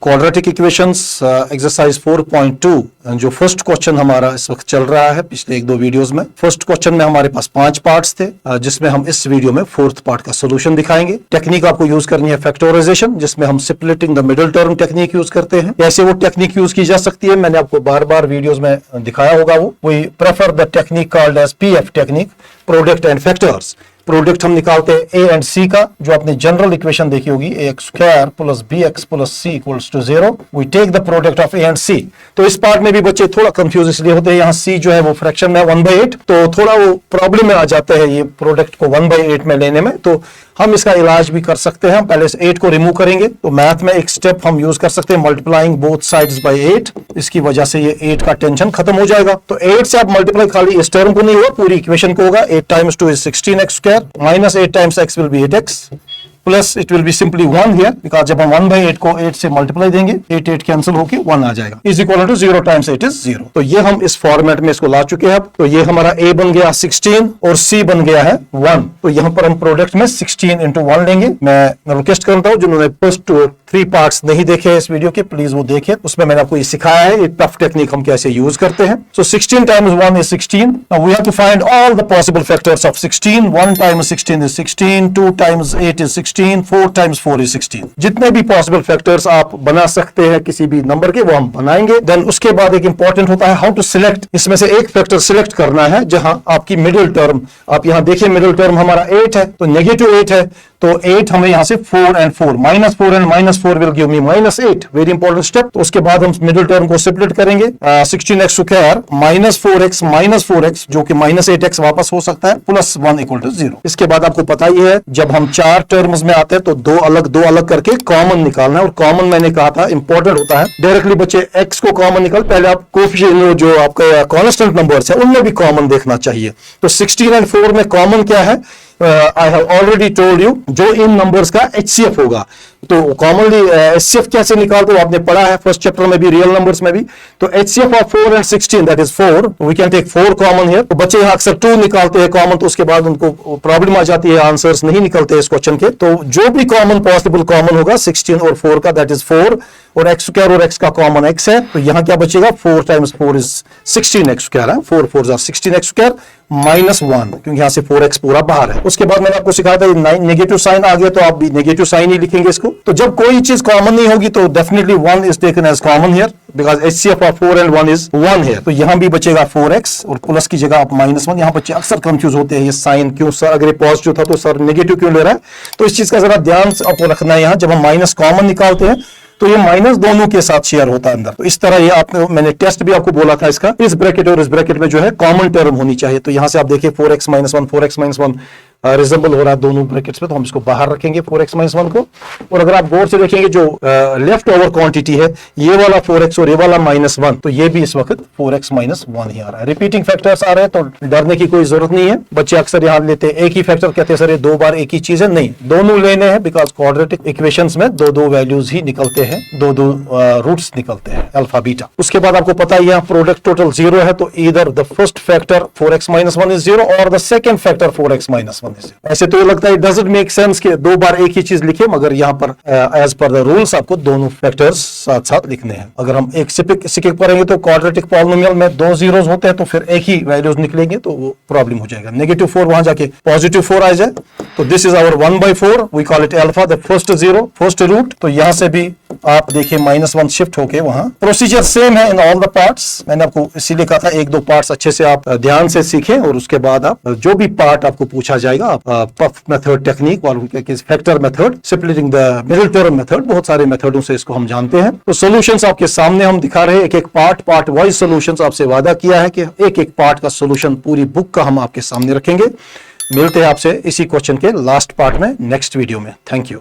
Quadratic equations exercise 4.2 जो first question हमारा इस वक्त चल रहा है पिछले एक दो वीडियोस में। फर्स्ट क्वेश्चन में हमारे पास 5 पार्ट्स थे जिसमें हम इस वीडियो में फोर्थ पार्ट का सोल्यूशन दिखाएंगे। टेक्निक आपको यूज करनी है फैक्टराइजेशन, जिसमें हम splitting the middle term technique use करते हैं। कैसे वो टेक्निक यूज की जा सकती है मैंने आपको बार बार वीडियोस में दिखाया होगा। We prefer the technique called as PF technique, product and factors. Product हम निकालते हैं ए एंड सी का, जो आपने जनरल इक्वेशन देखी होगी ax square plus bx plus c equals to 0। We take the product of A and C. तो इस पार्ट में भी बच्चे थोड़ा कंफ्यूज इसलिए होते हैं, यहाँ c जो है वो फ्रैक्शन में 1/8, तो थोड़ा वो प्रॉब्लम में आ जाते हैं ये प्रोडक्ट को 1/8 में लेने में। तो हम इसका इलाज भी कर सकते हैं। पहले से 8 को रिमूव करेंगे तो मैथ में एक स्टेप हम यूज कर सकते हैं, मल्टीप्लाइंग बोथ साइड्स बाय 8। इसकी वजह से ये 8 का टेंशन खत्म हो जाएगा। तो 8 से आप मल्टीप्लाई खाली इस टर्म को नहीं होगा, पूरी इक्वेशन को होगा। 8 times 2 is 16x square minus 8 times x will be 8x plus it will be simply 1 here, because जब हम 1/8 को 8 से मल्टीप्लाई देंगे 8 कैंसिल होके 1 आ जाएगा, is equal to 0 times 8 is 0। तो ये हम इस फॉर्मेट में इसको ला चुके हैं। तो ये हमारा a बन गया 16 और c बन गया है 1। तो यहाँ पर हम प्रोडक्ट में 16 into 1 लेंगे। मैं रिक्वेस्ट करता हूँ जिन्होंने फर्स्ट 3 पार्ट्स नहीं देखे इस वीडियो के, प्लीज वो देखें। उसमें मैंने आपको ये सिखाया है, एक टफ टेक्निक हम कैसे यूज करते हैं। सो 16 times 1 is 16। Now we have to find all the possible factors of 16. 1 times 16 is 16, 2 times 8 is 16, 4 times 4 is 16। जितने भी पॉसिबल फैक्टर्स आप बना सकते हैं किसी भी नंबर के, वो हम बनाएंगे। देन उसके बाद एक इंपॉर्टेंट होता है हाउ टू सिलेक्ट। इसमें से एक फैक्टर सिलेक्ट करना है जहां आपकी मिडिल टर्म, आप यहां देखिए मिडिल टर्म हमारा 8 है, तो नेगेटिव 8 है, तो 8 हमें यहां से 4 and 4, -4 and -4 will give me -8। Very important step. तो उसके बाद हम मिडिल टर्म को स्प्लिट करेंगे। 16x स्क्वायर -4x जो कि -8x वापस हो सकता है, प्लस 1 इक्वल टू 0। इसके बाद आपको पता ही है जब हम 4 टर्म्स में आते हैं तो दो अलग करके कॉमन निकालना है। और कॉमन मैंने कहा था इंपॉर्टेंट होता है। डायरेक्टली बच्चे x को कॉमन निकाल, पहले आप कोफिशिएंट जो आपका कांस्टेंट नंबर्स है उनमें भी कॉमन देखना चाहिए। तो 16 and 4 में कॉमन क्या है? I have already told you, जो इन नंबर्स का HCF होगा। तो कॉमनली HCF कैसे निकालते हो आपने पढ़ा है फर्स्ट चैप्टर में भी, रियल नंबर्स में भी। तो HCF of 4 and 16 that is 4। We can take 4 common here. तो बच्चे यहाँ अक्सर 2 निकालते हैं कॉमन, तो उसके बाद उनको प्रॉब्लम आ जाती है, आंसर्स नहीं निकलते इस क्वेश्चन के। तो जो भी कॉमन पॉसिबल कॉमन होगा 16 और 4 का, दैट इज 4। और x स्क्वायर और x का कॉमन x है, तो यहाँ क्या बचेगा? 4 टाइम्स 4 इज 16x स्क्वायर है। 4 4 16x स्क्वायर -1, क्योंकि यहाँ से 4x पूरा बाहर है। उसके बाद मैंने आपको सिखाया था नेगेटिव साइन आ गया, तो आप भी नेगेटिव साइन ही लिखेंगे इसको। तो जब कोई चीज कॉमन नहीं होगी तो definitely 1 is taken as common here, because HCF of 4 and 1 is 1 here. तो यहाँ भी बचेगा 4x और प्लस की जगह आप -1। यहाँ बच्चे अक्सर कंफ्यूज होते हैं, ये साइन क्यों सर, अगर ये पॉजिटिव था तो सर नेगेटिव क्यों ले रहा है? तो इस चीज का जरा ध्यान आपको रखना है। यहाँ जब हम माइनस कॉमन निकालते हैं तो ये माइनस दोनों के साथ शेयर होता है अंदर। तो इस तरह ये आपने, मैंने टेस्ट भी आपको बोला था इसका, इस ब्रैकेट और इस ब्रैकेट में जो है कॉमन टर्म होनी चाहिए। तो यहां से आप देखिए 4x - 1 रिजेंबल हो रहा है दोनों ब्रैकेट्स में, तो हम इसको बाहर रखेंगे 4x - 1 को। और अगर आप गौर से देखेंगे जो लेफ्ट ओवर क्वांटिटी है, ये वाला 4x और ये वाला -1, तो ये भी इस वक्त 4x - 1 ही आ रहा है। रिपीटिंग फैक्टर्स आ रहे हैं तो डरने की कोई जरूरत नहीं है। बच्चे अक्सर यहाँ लेते हैं एक ही फैक्टर, कहते हैं सर ये 2 बार एक ही चीज है। नहीं, दोनों लेने हैं, बिकॉज क्वाड्रेटिक इक्वेशंस में 2 वैल्यूज ही निकलते हैं, 2 रूट्स निकलते हैं, अल्फा बीटा। उसके बाद आपको पता है यहाँ प्रोडक्ट टोटल 0 है, तो इधर the first factor 4x - 1 is 0 और the second factor 4x - 1 is 0। ऐसे तो ये लगता है डजंट मेक सेंस कि 2 बार एक ही चीज लिखे, मगर यहाँ पर एज पर द रूल्स आपको दोनों फैक्टर्स साथ साथ लिखने हैं। अगर हम एक सिक्के पढ़ेंगे तो क्वाड्रेटिक पॉलिनोमियल में 2 जीरोस होते हैं, तो फिर एक ही वैल्यूज निकलेंगे, तो वो प्रॉब्लम हो जाएगा। -4 वहां जाके +4 आ जाए, तो this is our 1/4, we call it alpha, the first zero, first root. तो यहां से भी आप देखिए -1 शिफ्ट होके वहां। प्रोसीजर सेम है इन ऑल द पार्ट्स। मैंने आपको इसीलिए कहा था 1-2 पार्ट्स अच्छे से आप ध्यान से सीखें, और उसके बाद आप जो भी पार्ट आपको पूछा जाएगा, आप पफ मेथड टेक्निक और factor method, splitting the middle term method, बहुत सारे मेथडों से इसको हम जानते हैं। तो सॉल्यूशंस आपके सामने हम दिखा रहे हैं, एक पार्ट वाइज सॉल्यूशंस। आपसे वादा किया है कि एक पार्ट का सॉल्यूशन पूरी बुक का हम आपके सामने रखेंगे। मिलते हैं आपसे इसी क्वेश्चन के लास्ट पार्ट में नेक्स्ट वीडियो में। Thank you.